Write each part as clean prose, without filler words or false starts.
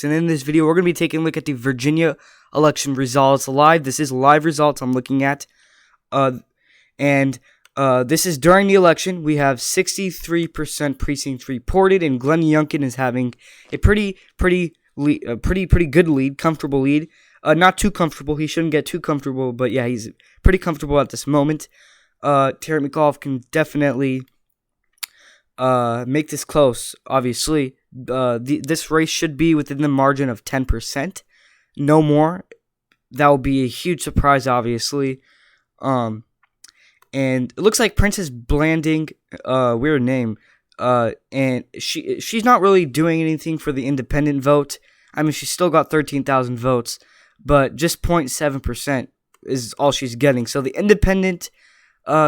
And in this video, we're going to be taking a look at the Virginia election results live. This is live results I'm looking at. This is during the election. We have 63% precincts reported, and Glenn Youngkin is having a pretty good lead, comfortable lead. Not too comfortable. He shouldn't get too comfortable, but yeah, he's pretty comfortable at this moment. Terry McAuliffe can definitely make this close, obviously. This race should be within the margin of 10%, no more. That would be a huge surprise, obviously. And it looks like Princess Blanding, weird name, and she's not really doing anything for the independent vote. I mean, she's still got 13,000 votes, but just 0.7% is all she's getting. So the independent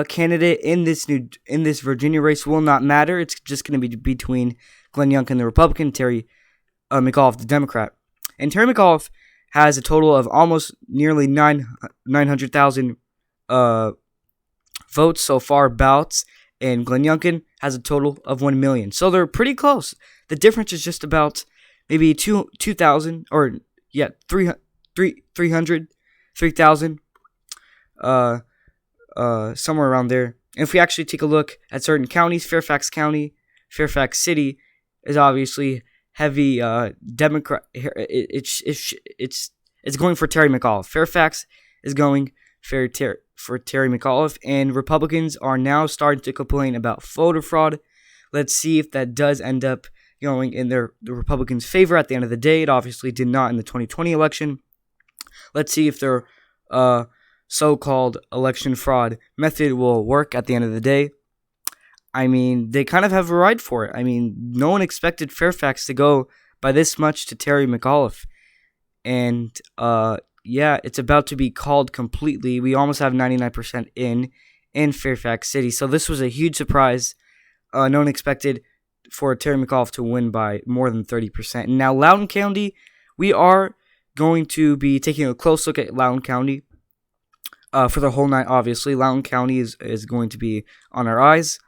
candidate in this Virginia race will not matter. It's just going to be between Glenn Youngkin, the Republican, Terry McAuliffe, the Democrat. And Terry McAuliffe has a total of almost nearly 900,000 votes so far, ballots, and Glenn Youngkin has a total of 1 million. So they're pretty close. The difference is just about maybe 2,000 or 3,000. Somewhere around there. And if we actually take a look at certain counties, Fairfax County, Fairfax City is obviously heavy Democrat. It's going for Terry McAuliffe. Fairfax is going for Terry McAuliffe, and Republicans are now starting to complain about voter fraud. Let's see if that does end up going in the Republicans' favor at the end of the day. It obviously did not in the 2020 election. Let's see if their so-called election fraud method will work at the end of the day. I mean, they kind of have a ride for it. I mean, no one expected Fairfax to go by this much to Terry McAuliffe. And, yeah, it's about to be called completely. We almost have 99% in Fairfax City. So this was a huge surprise. No one expected for Terry McAuliffe to win by more than 30%. And now Loudoun County, we are going to be taking a close look at Loudoun County for the whole night, obviously. Loudoun County is going to be on our eyes,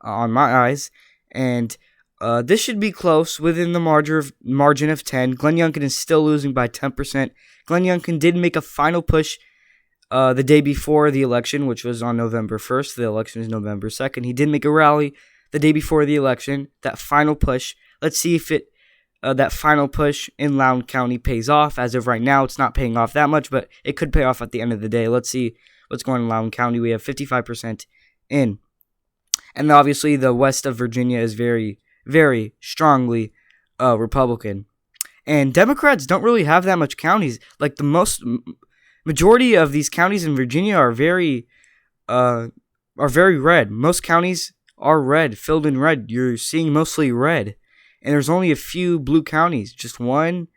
on my eyes. And this should be close, within the margin of 10. Glenn Youngkin is still losing by 10%. Glenn Youngkin did make a final push the day before the election, which was on November 1st. The election is November 2nd. He did make a rally the day before the election, that final push. Let's see if that final push in Loudoun County pays off. As of right now, it's not paying off that much, but it could pay off at the end of the day. Let's see what's going on in Loudoun County. We have 55% in. And obviously, the west of Virginia is very, very strongly Republican. And Democrats don't really have that much counties. Like, the majority of these counties in Virginia are very red. Most counties are red, filled in red. You're seeing mostly red. And there's only a few blue counties. Just one.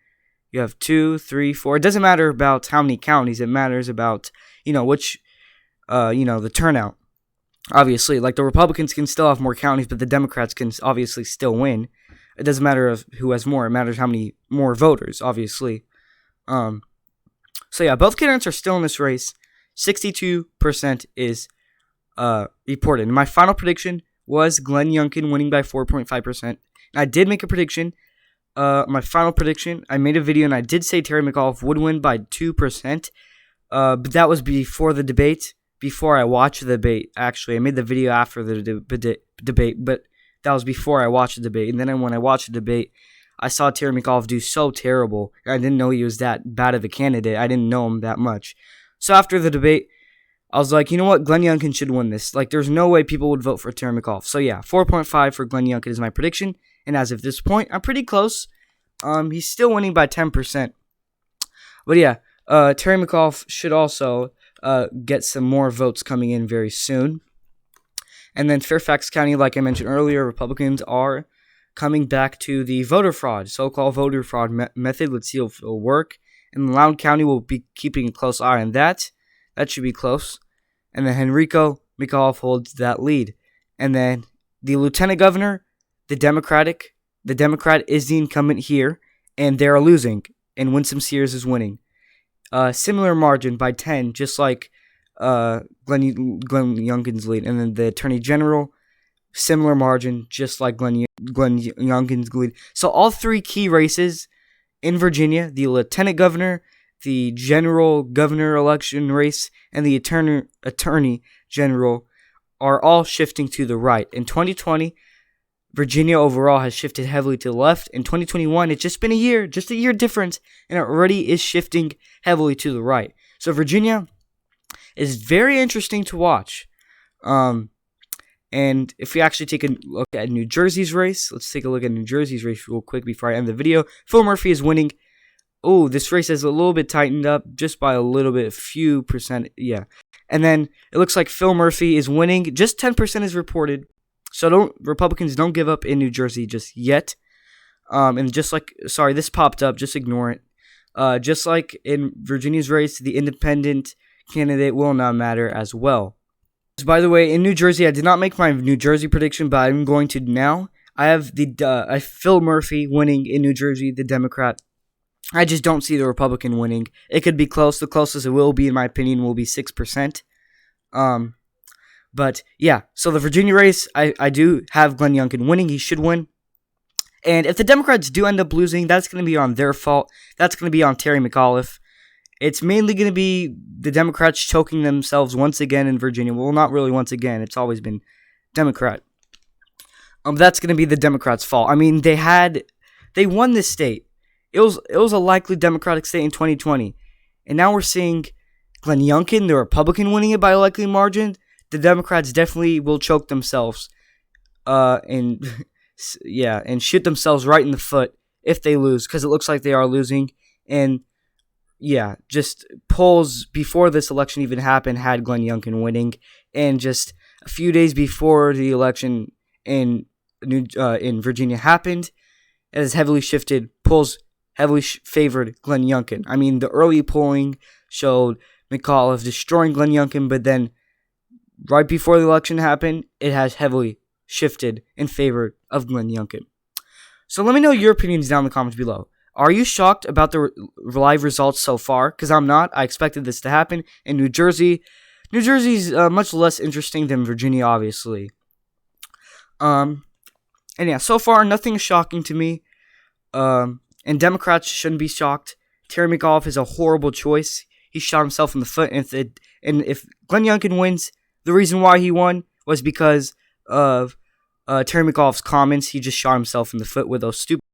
You have 2, 3, 4. It doesn't matter about how many counties. It matters about, which, the turnout. Obviously, like, the Republicans can still have more counties, but the Democrats can obviously still win. It doesn't matter who has more. It matters how many more voters, obviously. So yeah, both candidates are still in this race. 62% is reported. And my final prediction was Glenn Youngkin winning by 4.5%. I did make a prediction. My final prediction, I made a video and I did say Terry McAuliffe would win by 2%. But that was before the debate, before I watched the debate. Actually, I made the video after the debate, but that was before I watched the debate. And then when I watched the debate, I saw Terry McAuliffe do so terrible. I didn't know he was that bad of a candidate. I didn't know him that much. So after the debate, I was like, you know what? Glenn Youngkin should win this. Like, there's no way people would vote for Terry McAuliffe. So yeah, 4.5 for Glenn Youngkin is my prediction. And as of this point, I'm pretty close. He's still winning by 10%. But yeah, Terry McAuliffe should also get some more votes coming in very soon. And then Fairfax County, like I mentioned earlier, Republicans are coming back to the voter fraud, so-called voter fraud method. Let's see if it'll work. And Loudoun County will be keeping a close eye on that. That should be close. And then Henrico McAuliffe holds that lead. And then the lieutenant governor, the Democrat is the incumbent here, and they're losing, and Winsome Sears is winning. Similar margin by 10, just like Glenn Youngkin's lead. And then the attorney general, similar margin, just like Glenn Youngkin's lead. So all three key races in Virginia, the lieutenant governor, the general governor election race, and the attorney general are all shifting to the right. In 2020, Virginia overall has shifted heavily to the left. In 2021, it's just been a year difference, and it already is shifting heavily to the right. So Virginia is very interesting to watch. And if we actually take a look at New Jersey's race, let's take a look at New Jersey's race real quick before I end the video. Phil Murphy is winning. Oh, this race is a little bit tightened up just by a little bit, a few percent. Yeah. And then it looks like Phil Murphy is winning. Just 10% is reported. So Republicans don't give up in New Jersey just yet. And just like, sorry, this popped up. Just ignore it. Just like in Virginia's race, the independent candidate will not matter as well. By the way, in New Jersey, I did not make my New Jersey prediction, but I'm going to now. I have Phil Murphy winning in New Jersey, the Democrat. I just don't see the Republican winning. It could be close. The closest it will be, in my opinion, will be 6%. But yeah, so the Virginia race, I do have Glenn Youngkin winning. He should win. And if the Democrats do end up losing, that's going to be on their fault. That's going to be on Terry McAuliffe. It's mainly going to be the Democrats choking themselves once again in Virginia. Well, not really once again. It's always been Democrat. That's going to be the Democrats' fault. I mean, they won this state. It was a likely Democratic state in 2020. And now we're seeing Glenn Youngkin, the Republican, winning it by a likely margin. The Democrats definitely will choke themselves and shoot themselves right in the foot if they lose, because it looks like they are losing. And yeah, just polls before this election even happened had Glenn Youngkin winning, and just a few days before the election in Virginia happened, it has heavily shifted. Polls heavily favored Glenn Youngkin. I mean, the early polling showed McAuliffe destroying Glenn Youngkin, but then right before the election happened, it has heavily shifted in favor of Glenn Youngkin. So let me know your opinions down in the comments below. Are you shocked about the live results so far? Because I'm not. I expected this to happen in New Jersey. New Jersey's much less interesting than Virginia, obviously. And yeah, so far, nothing is shocking to me. And Democrats shouldn't be shocked. Terry McAuliffe is a horrible choice. He shot himself in the foot. And if Glenn Youngkin wins, the reason why he won was because of Terry McAuliffe's comments. He just shot himself in the foot with those stupid